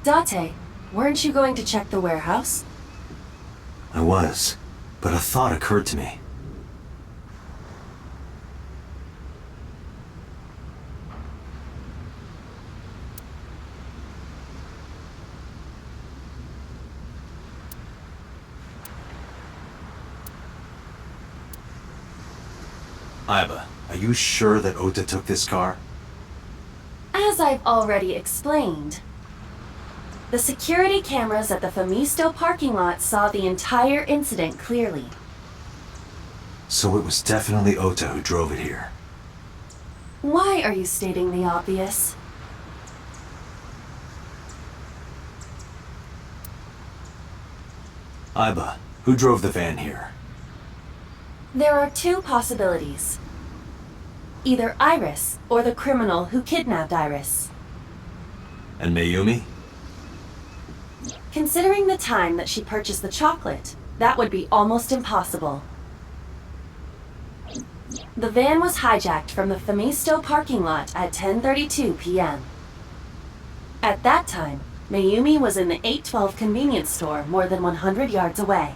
Date, weren't you going to check the warehouse? I was, but a thought occurred to me. Aiba, are you sure that Ota took this car? As I've already explained, the security cameras at the Famisto parking lot saw the entire incident clearly. So it was definitely Ota who drove it here. Why are you stating the obvious? Aiba, who drove the van here? There are two possibilities. Either Iris or the criminal who kidnapped Iris. And Mayumi? Considering the time that she purchased the chocolate, that would be almost impossible. The van was hijacked from the Famisto parking lot at 10:32 p.m. At that time, Mayumi was in the 812 convenience store more than 100 yards away.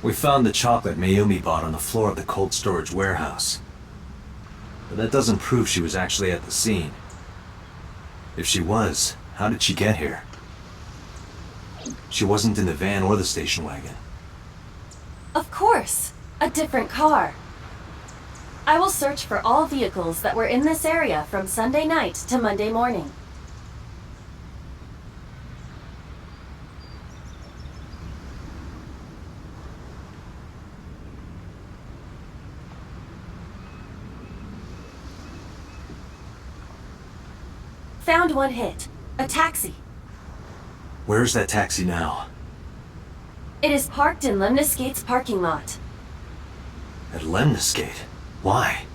We found the chocolate Mayumi bought on the floor of the cold storage warehouse. But that doesn't prove she was actually at the scene. If she was, how did she get here? She wasn't in the van or the station wagon. Of course, a different car. I will search for all vehicles that were in this area from Sunday night to Monday morning. Found one hit. A taxi. Where's that taxi now? It is parked in Lemniscate's parking lot. At Lemniscate? Why?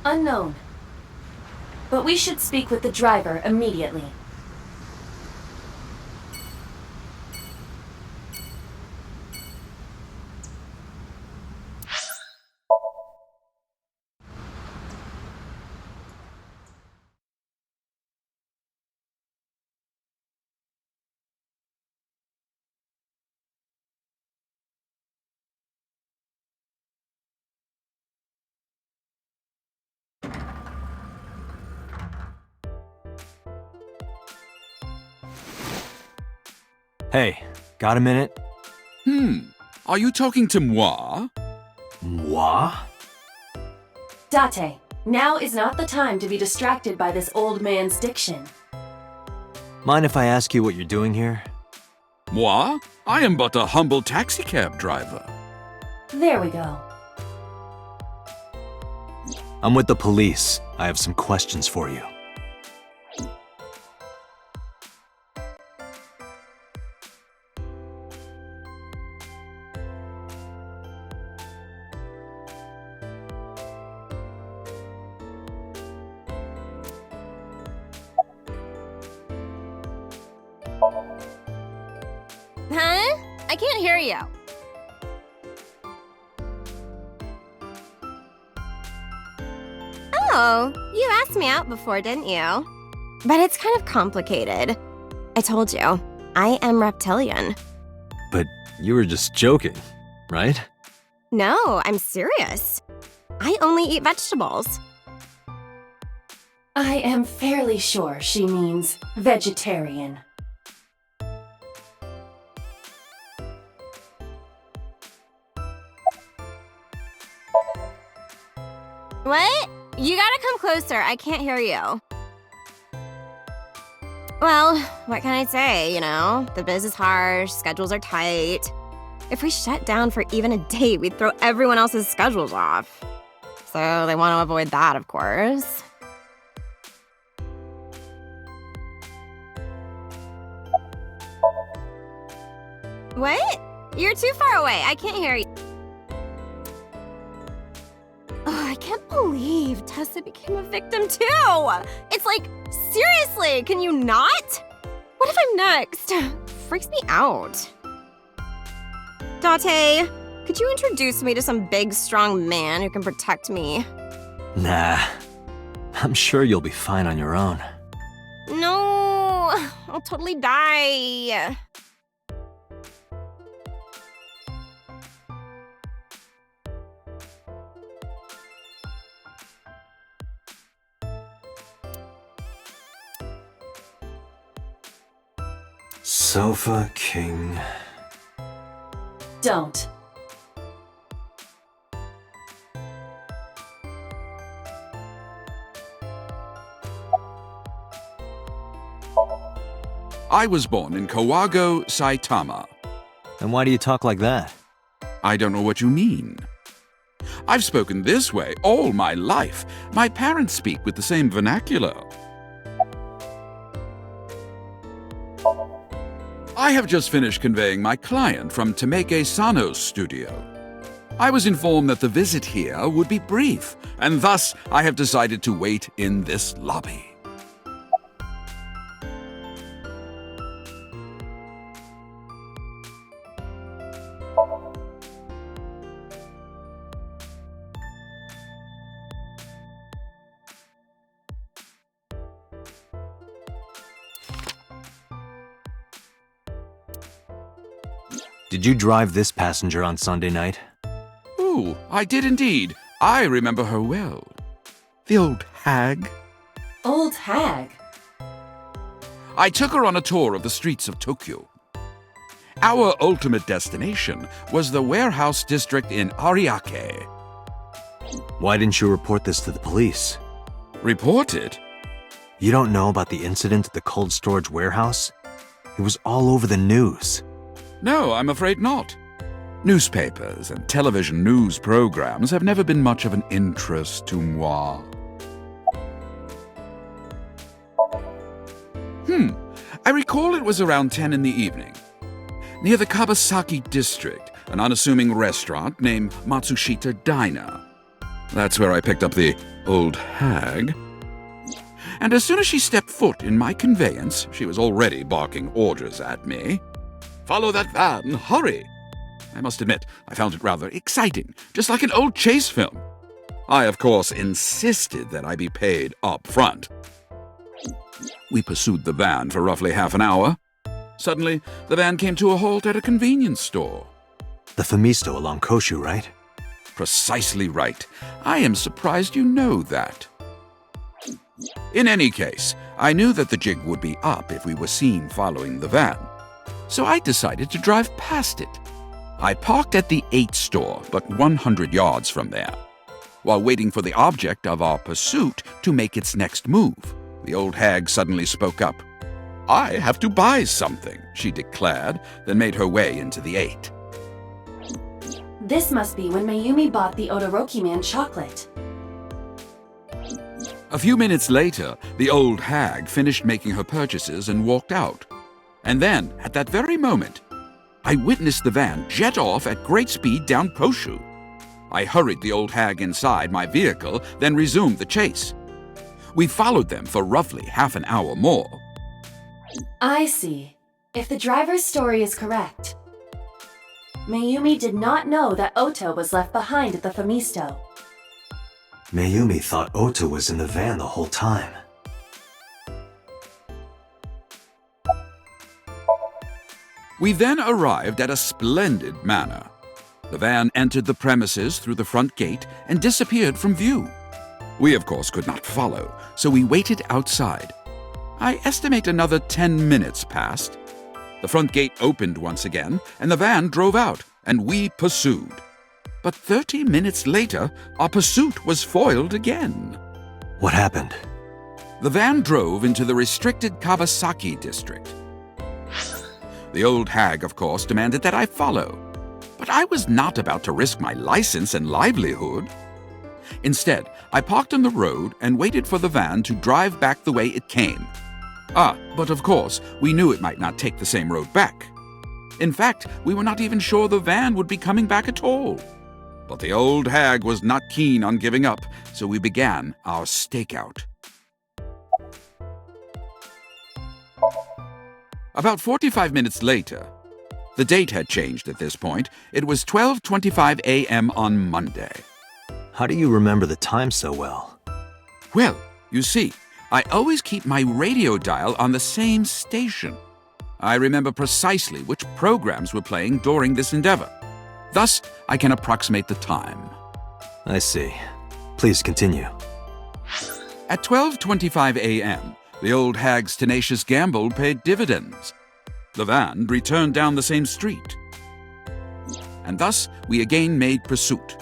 Unknown. But we should speak with the driver immediately. Hey, got a minute? Are you talking to moi? Moi? Date, now is not the time to be distracted by this old man's diction. Mind if I ask you what you're doing here? Moi? I am but a humble taxicab driver. There we go. I'm with the police. I have some questions for you. Huh? I can't hear you. Oh, you asked me out before, didn't you? But it's kind of complicated. I told you, I am reptilian. But you were just joking, right? No, I'm serious. I only eat vegetables. I am fairly sure she means vegetarian. What? You gotta come closer. I can't hear you. Well, what can I say, you know? The biz is harsh, schedules are tight. If we shut down for even a day, we'd throw everyone else's schedules off. So they want to avoid that, of course. What? You're too far away. I can't hear you. can't believe Tessa became a victim too. It's like, seriously, can you not? What if I'm next? Freaks me out. Date, could you introduce me to some big, strong man who can protect me? Nah, I'm sure you'll be fine on your own. No, I'll totally die. Sofa King. Don't. I was born in Kawago, Saitama. And why do you talk like that? I don't know what you mean. I've spoken this way all my life. My parents speak with the same vernacular. I have just finished conveying my client from Tameke Sano's studio. I was informed that the visit here would be brief, and thus I have decided to wait in this lobby. Did you drive this passenger on Sunday night? Oh, I did indeed. I remember her well. The old hag. Old hag. I took her on a tour of the streets of Tokyo. Our ultimate destination was the warehouse district in Ariake. Why didn't you report this to the police? Report it? You don't know about the incident at the cold storage warehouse? It was all over the news. No, I'm afraid not. Newspapers and television news programs have never been much of an interest to moi. I recall it was around 10 in the evening. Near the Kabasaki district, an unassuming restaurant named Matsushita Diner. That's where I picked up the old hag. And as soon as she stepped foot in my conveyance, she was already barking orders at me. Follow that van, hurry! I must admit, I found it rather exciting, just like an old chase film. I, of course, insisted that I be paid up front. We pursued the van for roughly half an hour. Suddenly, the van came to a halt at a convenience store. The Famisto along Koshu, right? Precisely right. I am surprised you know that. In any case, I knew that the jig would be up if we were seen following the van. So I decided to drive past it. I parked at the 8 store, but 100 yards from there. While waiting for the object of our pursuit to make its next move, the old hag suddenly spoke up. I have to buy something, she declared, then made her way into the 8. This must be when Mayumi bought the Odoroki Man chocolate. A few minutes later, the old hag finished making her purchases and walked out. And then, at that very moment, I witnessed the van jet off at great speed down Koshu. I hurried the old hag inside my vehicle, then resumed the chase. We followed them for roughly half an hour more. I see. If the driver's story is correct, Mayumi did not know that Oto was left behind at the Famisto. Mayumi thought Oto was in the van the whole time. We then arrived at a splendid manor. The van entered the premises through the front gate and disappeared from view. We, of course, could not follow, so we waited outside. I estimate another 10 minutes passed. The front gate opened once again, and the van drove out, and we pursued. But 30 minutes later, our pursuit was foiled again. What happened? The van drove into the restricted Kawasaki district. The old hag, of course, demanded that I follow. But I was not about to risk my license and livelihood. Instead, I parked on the road and waited for the van to drive back the way it came. But of course, we knew it might not take the same road back. In fact, we were not even sure the van would be coming back at all. But the old hag was not keen on giving up, so we began our stakeout. About 45 minutes later, the date had changed at this point. It was 12:25 a.m. on Monday. How do you remember the time so well? Well, you see, I always keep my radio dial on the same station. I remember precisely which programs were playing during this endeavor. Thus, I can approximate the time. I see. Please continue. At 12:25 a.m., the old hag's tenacious gamble paid dividends. The van returned down the same street. And thus, we again made pursuit.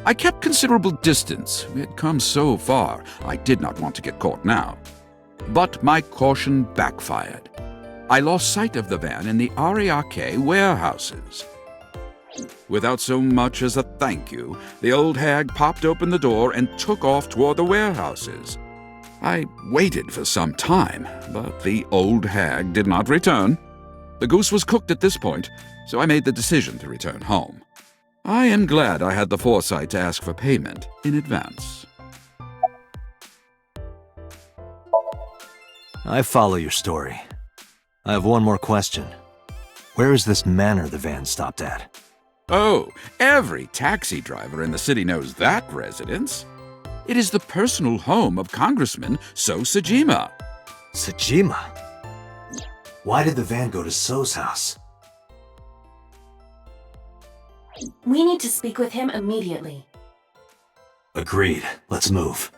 I kept considerable distance. We had come so far, I did not want to get caught now. But my caution backfired. I lost sight of the van in the RARK warehouses. Without so much as a thank you, the old hag popped open the door and took off toward the warehouses. I waited for some time, but the old hag did not return. The goose was cooked at this point, so I made the decision to return home. I am glad I had the foresight to ask for payment in advance. I follow your story. I have one more question. Where is this manor the van stopped at? Oh, every taxi driver in the city knows that residence. It is the personal home of Congressman So Sajima. Sajima? Why did the van go to So's house? We need to speak with him immediately. Agreed. Let's move.